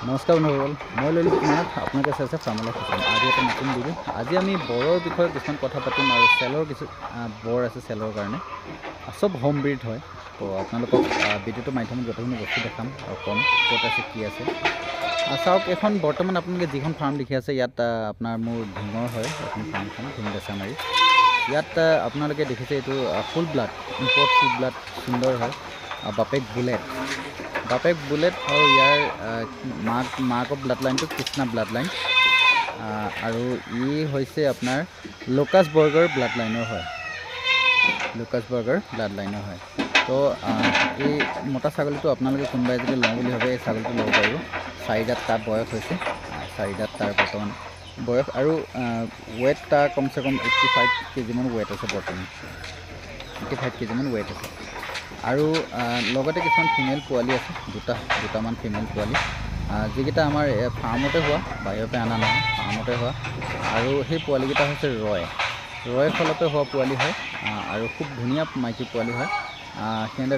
নমস্কাৰ বন্ধুসকল, মই ললিত কুমাৰ। আপোনালোকে চাইছে ফাৰ্মলা কিচেন। আজি এটা নতুন ভিডিঅ'। আজি আমি বৰৰ বিষয়ে কিছুমান কথা পাতিম আৰু চেলৰ কিছু বৰ আছে চেলৰ কাৰণে। চব হোম ব্ৰিড হয়। তো আপোনালোকক ভিডিঅ'টোৰ মাধ্যমত গোটেইখিনি বস্তু দেখাম আৰু ক'ম ক'ত আছে কি আছে। চাওক, এখন বৰ্তমান আপোনালোকে যিখন ফাৰ্ম দেখি আছে ইয়াত আপোনাৰ মোৰ ঢিঙৰ হয় এখন ফাৰ্মখন, ঢিং বেচামাৰী। ইয়াত আপোনালোকে দেখিছে এইটো ফুল ব্লাড, ইম্পৰ্ট ফুল ব্লাড সুন্দৰ হয়। বাপেক বুলেট আৰু ইয়াৰ মাকৰ ব্লাড লাইনটো কৃষ্ণা ব্লাড লাইন আৰু ই হৈছে আপোনাৰ লোকাছবাৰ্গৰ ব্লাড লাইনৰ হয়। তো এই মতা ছাগলীটো আপোনালোকে কোনোবাই যদি লওঁ বুলি ভাবে এই ছাগলীটো ল'ব পাৰিব। 4 দাঁত তাৰ বয়স হৈছে, 4 দাঁত তাৰ বৰ্তমান বয়স আৰু ৱেট তাৰ কমচে কম 85 কেজিমান ৱেট আছে বৰ্তমান, 85 কেজিমান ৱেট আছে। আৰু লগতে কিছুমান ফিমেল পোৱালি আছে, দুটামান ফিমেল পোৱালি যিকেইটা আমাৰ ফাৰ্মতে হোৱা, বাহিৰৰ পৰা অনা নহয়, ফাৰ্মতে হোৱা। আৰু সেই পোৱালিকেইটা হৈছে ৰয় ফলতে হোৱা পোৱালি হয় আৰু খুব ধুনীয়া মাইকী পোৱালি হয়। সিহঁতে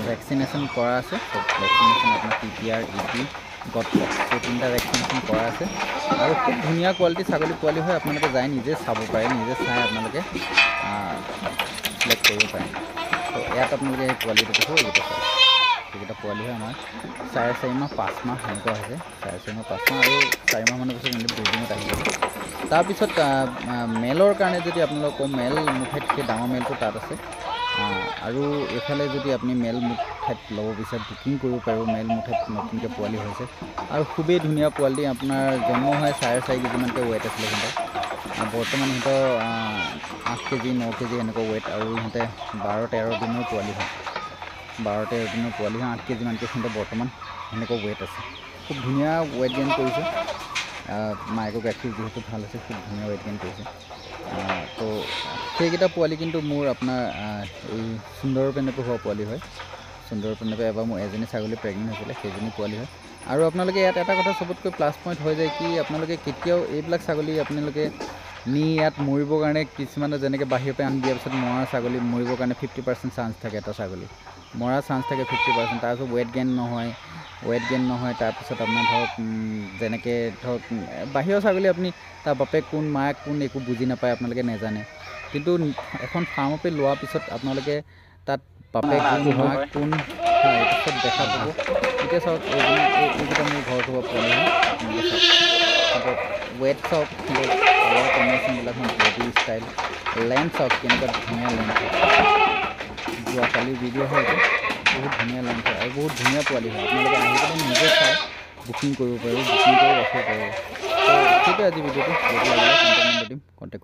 ভেকচিনেশ্যন কৰা আছে, ভেকচিনেশ্যন আপোনাৰ PPR, ET, গটফ্লেক্স এই 3টা ভেকচিনেশ্যন কৰা আছে আৰু খুব ধুনীয়া কোৱালিটি ছাগলী পোৱালি হয়। আপোনালোকে যাই নিজে চাব পাৰে, নিজে চাই আপোনালোকে চিলেক্ট কৰিব পাৰে। তো ইয়াত আপোনালোকে এই পোৱালিটো দেখো, এইকেইটা পোৱালি হয় আমাৰ 4.5 মাহ 5 মাহ সেনেকুৱা হৈছে, 4.5 মাহ 5 মাহ আৰু 4 মাহমানৰ পিছত এনেকৈ ব্ৰিডিঙত আহি যাব। তাৰপিছত মেলৰ কাৰণে যদি আপোনালোক কওঁ, মেল মুঠেত সেই ডাঙৰ মেলটো তাত আছে। আৰু এইফালে যদি আপুনি মেল মুঠেত ল'ব বিচাৰে বুকিং কৰিব পাৰিব। মেল মুঠেত নতুনকৈ পোৱালি হৈছে আৰু খুবেই ধুনীয়া পোৱালি। আপোনাৰ জন্ম হয় 4.5 কেজিমানকৈ ৱেট আছিলে সিহঁতৰ। বৰ্তমান সিহঁতৰ 8 কেজি 9 কেজি এনেকুৱা ৱেট আৰু সিহঁতে 12-13 দিনৰ পোৱালি হয়, 12-13 দিনৰ পোৱালি হয়। 8 কেজিমানকৈ সিহঁতৰ বৰ্তমান সেনেকুৱা ৱেট আছে। খুব ধুনীয়া ৱেট গেইন কৰিছে। মাইকৰ গাখীৰ যিহেতু ভাল আছে, খুব ধুনীয়া ৱেট গেইন কৰিছে। তো সেইকেইটা পোৱালি কিন্তু মোৰ আপোনাৰ এই সুন্দৰপেনেপে হোৱা পোৱালি হয়। সুন্দৰপেনেপে এবাৰ মোৰ এজনী ছাগলী প্ৰেগনেণ্ট হৈছিলে, সেইজনী পোৱালি হয়। আৰু আপোনালোকে ইয়াত এটা কথা চবতকৈ প্লাছ পইণ্ট হৈ যায় কি, আপোনালোকে কেতিয়াও এইবিলাক ছাগলী আপোনালোকে নি ইয়াত মৰিবৰ কাৰণে কিছুমানে যেনেকৈ বাহিৰৰ পৰা আনি দিয়াৰ পিছত মৰা ছাগলী মৰিবৰ কাৰণে 50% চান্স থাকে, এটা ছাগলী মৰাৰ চান্স থাকে 50%। তাৰপিছত ৱেট গেইন নহয়। তাৰপিছত আপোনাৰ ধৰক যেনেকৈ ধৰক বাহিৰৰ ছাগলী আপুনি তাৰ বাপেক কোন মাক কোন একো বুজি নাপায়, আপোনালোকে নেজানে। কিন্তু এখন ফাৰ্মৰ পৰা লোৱাৰ পিছত আপোনালোকে তাত বাপেক কোন মাক কোন এইটো চব দেখা পাব। এতিয়া চাওক, এইকেইটা মোৰ ঘৰত হোৱা পোৱালি হয়। চাওক ৱেট চাওক, কালাৰ কম্বিনেশ্যনবিলাক বডি ষ্টাইল, লেন্থ চাওক কেনেকুৱা ধুনীয়া লেন্থ হয়। যোৱাকালিৰ ভিডিঅ' হয় এইটো, বহুত ধুনীয়া লেন্থ হয় আৰু বহুত ধুনীয়া পোৱালি হয়। আপোনালোকে আহি পেলাই নিজে চাই বুকিং কৰিব পাৰিব, বুকিং কৰি ৰাখিব পাৰিব। তো সেইটোৱে আজি ভিডিঅ'টো। যদি লাগিলে কণ্টেক্ট নম্বৰ দিম, কণ্টেক্ট